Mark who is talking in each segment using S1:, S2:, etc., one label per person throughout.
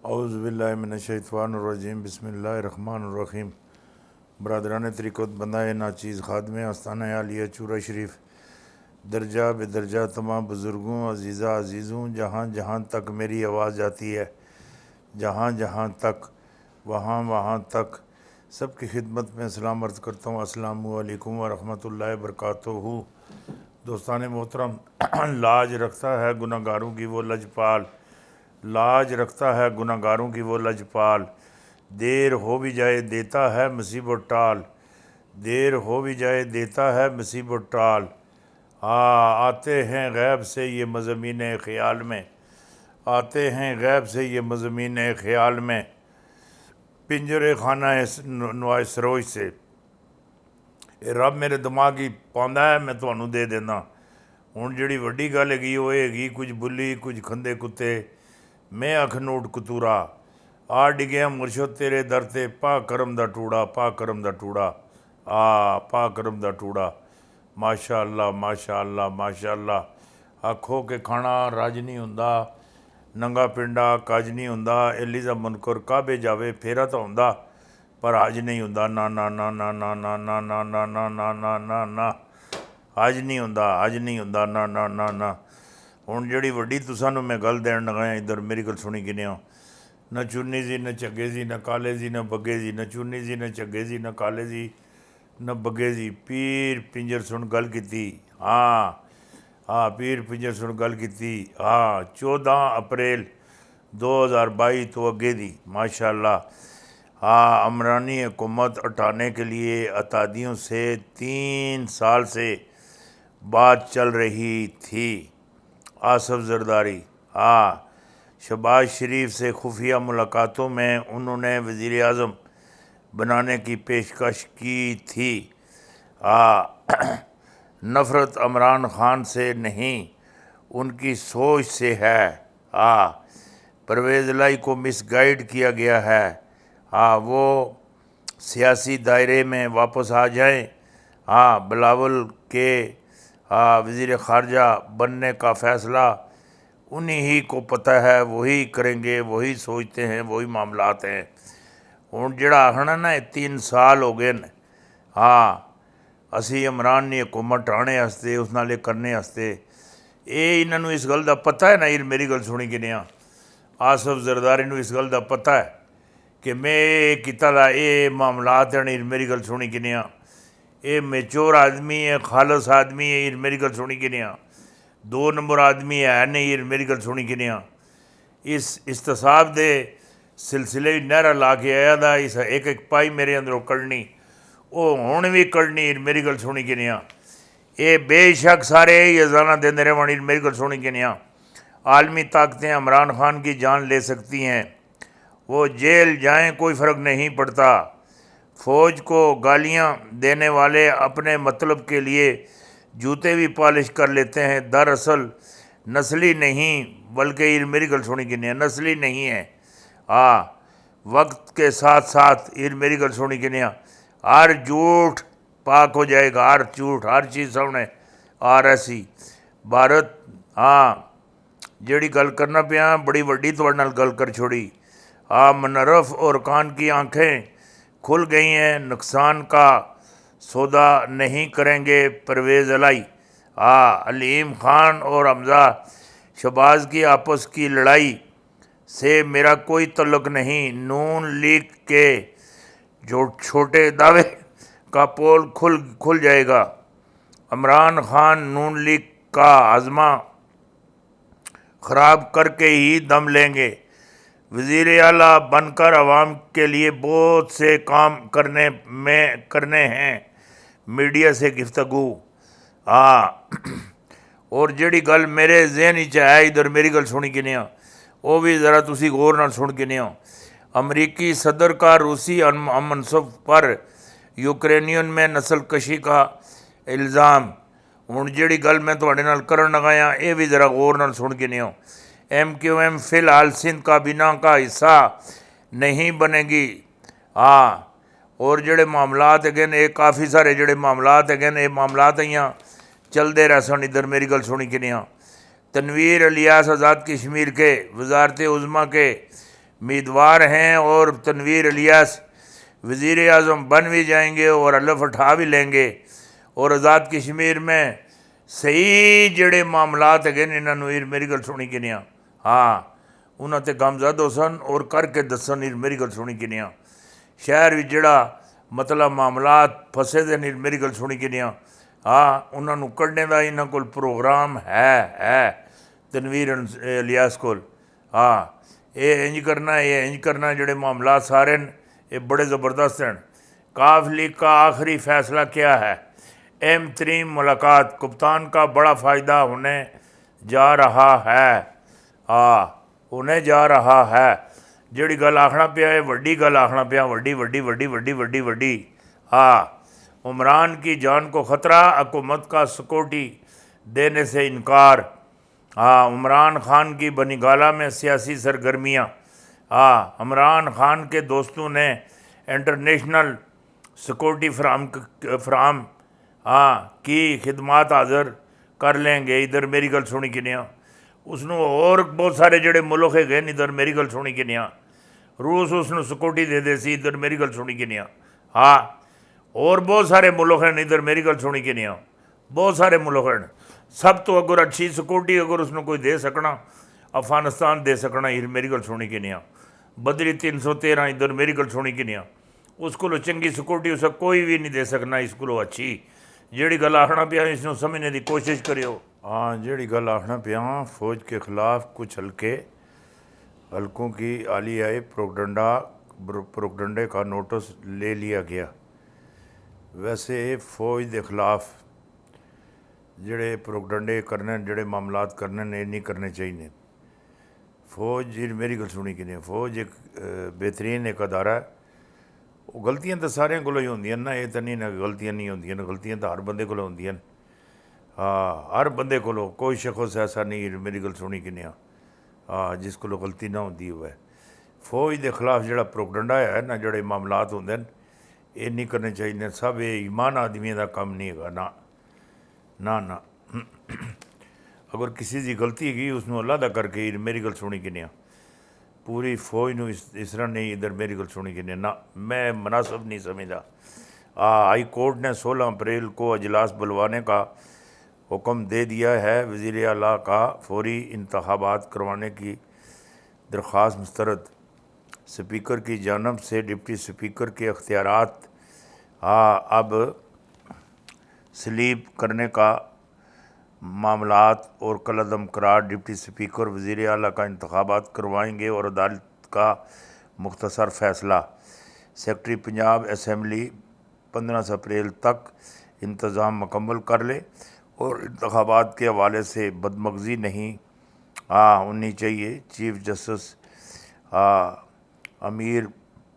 S1: اعوذ باللہ من الشیطان الرجیم بسم اللہ الرحمن الرحیم۔ برادران طریقت بندہ ناچیز خادم آستانہ عالیہ چورہ شریف، درجہ بدرجہ تمام بزرگوں عزیزوں جہاں جہاں تک میری آواز جاتی ہے، جہاں جہاں تک وہاں تک سب کی خدمت میں سلام عرض کرتا ہوں۔ السلام علیکم ورحمۃ اللہ وبرکاتہ۔ دوستان محترم، لاج رکھتا ہے گناہ گاروں کی وہ لجپال، لاج رکھتا ہے گناہ گاروں کی وہ لجپال، دیر ہو بھی جائے دیتا ہے مصیبت ٹال، دیر ہو بھی جائے دیتا ہے مصیبت ٹال۔ آتے ہیں غیب سے یہ مضامین خیال میں، آتے ہیں غیب سے یہ مضامین خیال میں، پنجرے خانہ نوائے سروج سے۔ اے رب میرے دماغی پاਉਂਦਾ ہے میں ਤੁਹਾਨੂੰ ਦੇ ਦੇਣਾ۔ ਹੁਣ ਜਿਹੜੀ ਵੱਡੀ ਗੱਲ ਹੈਗੀ ਉਹ ਇਹ ਹੈਗੀ ਕੁਝ ਬੁੱਲੀ ਕੁਝ ਖੰਦੇ ਕੁੱਤੇ ਮੈਂ ਅੱਖ ਨੋਟ ਕਤੂਰਾ, ਆ ਡਿੱਗਿਆ ਮੁਰਸ਼ਦ ਤੇਰੇ ਦਰ ਤੇ ਪਾ ਕਰਮ ਦਾ ਟੂੜਾ, ਪਾ ਕਰਮ ਦਾ ਟੂੜਾ, ਪਾ ਕਰਮ ਦਾ ਟੂੜਾ۔ ਮਾਸ਼ਾ ਅੱਲਾ ਮਾਸ਼ਾ ਅੱਲਾ ਮਾਸ਼ਾ ਅੱਲਾ। ਆਖੋ ਕਿ ਖਾਣਾ ਰੱਜ ਨਹੀਂ ਹੁੰਦਾ, ਨੰਗਾ ਪਿੰਡਾ ਕੱਜ ਨਹੀਂ ਹੁੰਦਾ, ਐਲੀਜ਼ਾ ਮੁਨਕਰ ਕਾਬੇ ਜਾਵੇ ਫੇਰਾ ਤਾਂ ਹੁੰਦਾ ਪਰ ਅੱਜ ਨਹੀਂ ਹੁੰਦਾ। ਨਾ ਨਾ ਨਾ ਨਾ ਨਾ ਨਾ ਨਾ ਨਾ ਨਾ ਨਾ ਨਾ ਨਾ ਨਾ ਨਾ ਅੱਜ ਨਹੀਂ ਹੁੰਦਾ, ਅੱਜ ਨਹੀਂ ਹੁੰਦਾ, ਨਾ ਨਾ ਨਾ ਨਾ। ਹੁਣ ਜਿਹੜੀ ਵੱਡੀ ਤੁਸਾਂ ਨੂੰ ਮੈਂ ਗੱਲ ਦੇਣ ਲਗਾਇਆ, ਇੱਧਰ ਮੇਰੀ ਗੱਲ ਸੁਣੀ ਕਿੰਨੇ ਨਾ ਚੁੰਨੀ ਸੀ ਨਾ ਝੱਗੇ ਸੀ ਨਾ ਕਾਲੇ ਸੀ ਨਾ ਬੱਗੇ ਸੀ, ਨਾ ਚੁੰਨੀ ਸੀ ਨਾ ਝੱਗੇ ਸੀ ਨਾ ਕਾਲੇ ਸੀ ਨਾ ਬੱਗੇ ਸੀ। ਪੀਰ ਪਿੰਜਰ ਸੁਣ ਗੱਲ ਕੀਤੀ। ਪੀਰ ਪਿੰਜਰ ਸੁਣ ਗੱਲ ਕੀਤੀ। 14 ਅਪ੍ਰੈਲ 2022 تو اگے دی ماشاء اللہ۔ عمرانی حکومت ہٹانے کے لیے اتحادیوں سے 3 سال سے بات چل رہی تھی۔ آصف زرداری شہباز شریف سے خفیہ ملاقاتوں میں انہوں نے وزیر اعظم بنانے کی پیشکش کی تھی۔ نفرت عمران خان سے نہیں، ان کی سوچ سے ہے۔ پرویز الہی کو مس گائیڈ کیا گیا ہے۔ وہ سیاسی دائرے میں واپس آ جائیں۔ بلاول کے وزیر خارجہ بننے کا فیصلہ انہی ہی کو پتہ ہے، وہی کریں گے، وہی سوچتے ہیں، وہی معاملات ہیں۔ ہن جڑا آخنا نا 3 سال ہو گئے نا، اسی عمران نے حکومت ہٹانے واسطے اس نالے کرنے واسطے، انہاں نوں اس گل دا پتہ ہے نا۔ میری گل سنی کنے آصف زرداری نوں اس گل دا پتہ ہے کہ میں کیتا دا معاملات ہیں۔ میری گل سنی کنے میچور آدمی ہے، خالص آدمی ہے۔ میری گل سنی کنے 2 نمبر آدمی ہے نہیں۔ میری گل سنی کنے اس استصاب دے سلسلے نہرا لا کے آیا دا، اس ایک پائی میرے اندروں کڑنی وہ ہون بھی کڑنی۔ میری گل سنی کنے بے شک سارے یہ زانہ دیندے رہے۔ میری گل سنی کنے عالمی طاقتیں عمران خان کی جان لے سکتی ہیں، وہ جیل جائیں کوئی فرق نہیں پڑتا۔ فوج کو گالیاں دینے والے اپنے مطلب کے لیے جوتے بھی پالش کر لیتے ہیں، دراصل نسلی نہیں بلکہ میری گل سنی کنے نسلی نہیں ہے۔ وقت کے ساتھ ساتھ میری گل سنی کنے ہر جھوٹ پاک ہو جائے گا، ہر جھوٹ، ہر چیز سامنے ایسی بھارت جیڑی گل کرنا پیا بڑی وڈی تواڈے نال گل کر چھوڑی۔ منرف اور کان کی آنکھیں کھل گئی ہیں، نقصان کا سودا نہیں کریں گے پرویز الہی۔ علیم خان اور حمزہ شہباز کی آپس کی لڑائی سے میرا کوئی تعلق نہیں۔ نون لیگ کے چھوٹے دعوے کا پول کھل جائے گا۔ عمران خان نون لیگ کا عزمہ خراب کر کے ہی دم لیں گے۔ وزیر اعلیٰ بن کر عوام کے لیے بہت سے کام کرنے ہیں۔ میڈیا سے گفتگو اور جڑی گل میرے ذہن ہے ادھر میری گل سنی کنے وہ بھی ذرا تسی غور نال سن کنے امریکی صدر کا روسی منصب پر یوکرینین میں نسل کشی کا الزام۔ ہن جڑی گل میں تواڈے نال کرن لگایا یہ بھی ذرا غور نال سن کنے MQM فی الحال سندھ کابینہ کا حصہ نہیں بنے گی۔ اور جڑے معاملات ہیں کافی سارے جڑے معاملات ہیں یہ معاملات چلتے رہ سن۔ ادھر میری گل سنی کنے تنویر الیاس آزاد کشمیر کے وزارت عظمیٰ کے امیدوار ہیں اور تنویر الیاس وزیر اعظم بن بھی جائیں گے اور حلف اٹھا بھی لیں گے، اور آزاد کشمیر میں صحیح جڑے معاملات ہے انہوں میری گل سنی کنیا، ہاں انہوں تے گامزد ہو سن اور کر کے دسن میری گل سنی کنیا، شہر بھی جڑا مطلب معاملات پھسے دے میری گل سنی کنیا، ہاں انہوں کڈنے دا انہوں کو پروگرام ہے تنویر الیاس کول، ہاں یہ انج کرنا یہ انج کرنا، جڑے معاملات سارے یہ بڑے زبردست ہیں۔ کاف لیگ کا آخری فیصلہ کیا ہے؟ اہم ترین ملاقات، کپتان کا بڑا فائدہ ہونے جا رہا ہے، ہونے جا رہا ہے، جڑی گل آکھنا پیا ہے وڈی گل آکھنا پیا، وڈی وڈی وڈی وڈی وڈی وڈی، عمران کی جان کو خطرہ، حکومت کا سیکورٹی دینے سے انکار، عمران خان کی بنگالہ میں سیاسی سرگرمیاں، عمران خان کے دوستوں نے انٹرنیشنل سیکورٹی فراہم کی خدمات حاضر کر لیں گے، ادھر میری گل سنی کنیا، اس نو اور بہت سارے جڑے ملک ہے گئے ادھر میری گل سنی کنیا، روس اس نو سیکورٹی دے سی، ادھر میری گل سنی کنیا، اور بہت سارے ملک ہیں ادھر میری گل سنی کنیا، بہت سارے ملک ہیں، سب تو اگر اچھی سیکورٹی اگر اس نو کوئی دے سکنا افغانستان دے سکنا، ادھر میری گل سنی کنیا، بدری 313 ادھر میری گل سنی کنیا، اس کو چنگی سیکورٹی اسے کوئی بھی نہیں دے سکنا، اس کو اچھی جیڑی گل آکھنا پیا اس نو سمجھنے دی کوشش کریو، جیڑی گل آکھنا پیا فوج کے خلاف کچھ حلقوں کی عالیہ پروپیگنڈے کا نوٹس لے لیا گیا۔ ویسے فوج دے خلاف جڑے پروپیگنڈے کرنے جڑے معاملات کرنے نے نہیں کرنے چاہیے، فوج میری گل سنی کہ نہیں، فوج ایک بہترین ایک ادارہ ہے، وہ غلطیاں تو سارے کو ہی ہوندیاں نا، یہ تو نہیں نا غلطیاں نہیں ہوندیاں، غلطیاں تو ہر بندے کو ہوندیاں، ہر بندے کو کوئی شخص ایسا نہیں میری گل سنی کہ نہیں جس کو غلطی نہ ہوندی ہوئے۔ فوج دے خلاف جڑا پروپیگنڈا ہے نا، جڑے معاملات ہوندے ہیں یہ نہیں کرنے چاہیے، سب یہ ایمان آدمی دا کم نہیں ہے، نہ اگر کسی دی غلطی ہے اس نو اللہ دا کر کے میری گل سنی کہ نہیں، پوری فوج نو اس طرح نہیں ادھر میری گل سنی کہ نہیں، نہ میں مناسب نہیں سمجھتا۔ ہائی کورٹ نے 16 اپریل کو اجلاس بلوانے کا حکم دے دیا ہے، وزیر اعلیٰ کا فوری انتخابات کروانے کی درخواست مسترد، اسپیکر کی جانب سے ڈپٹی اسپیکر کے اختیارات اب سلیپ کرنے کا معاملات اور کالعدم قرار ڈپٹی اسپیکر وزیر اعلیٰ کا انتخابات کروائیں گے، اور عدالت کا مختصر فیصلہ، سیکرٹری پنجاب اسمبلی 15 اپریل تک انتظام مکمل کر لے، اور انتخابات کے حوالے سے بدمغزی نہیں ہونی چاہیے۔ چیف جسٹس امیر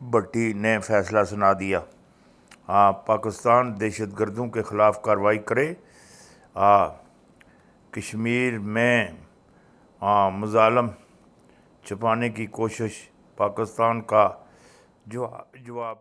S1: بھٹی نے فیصلہ سنا دیا، پاکستان دہشت گردوں کے خلاف کارروائی کرے، کشمیر میں مظالم چھپانے کی کوشش، پاکستان کا جواب